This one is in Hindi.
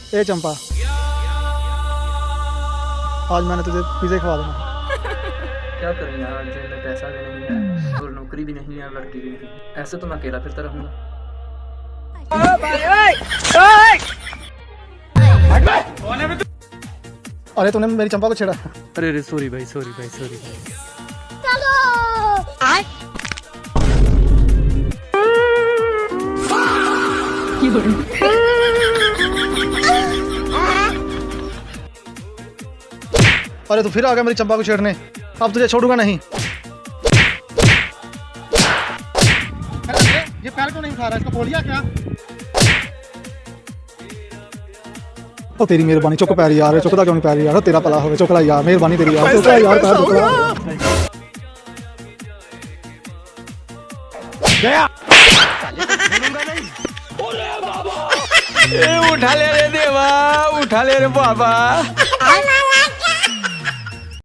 ए चंपा, आज मैंने तुझे पिज़्ज़ा खवा देना। क्या करूँ यार, जेब में पैसा भी नहीं है और नौकरी भी नहीं है, लड़की भी नहीं है। ऐसे तो मैं अकेला फिरता रहूँगा। अरे तूने मेरी चंपा को छेड़ा। अरे सॉरी भाई, सॉरी भाई। अरे तू फिर आ गया मेरी चंपा को छेड़ने, अब तुझे छोड़ूंगा नहीं। ये पैर क्यों नहीं उठा रहा, इसको बोलिया क्या? ओ तेरी मेहरबानी, चुक पैर यार, चुकदा क्यों नहीं पैर यार, तेरा भला होवे, चुकला यार, मेहरबानी तेरी यार, चुकला यार, पैर चुकला। गया उठा ले रे देवा, उठा ले रे बाबा।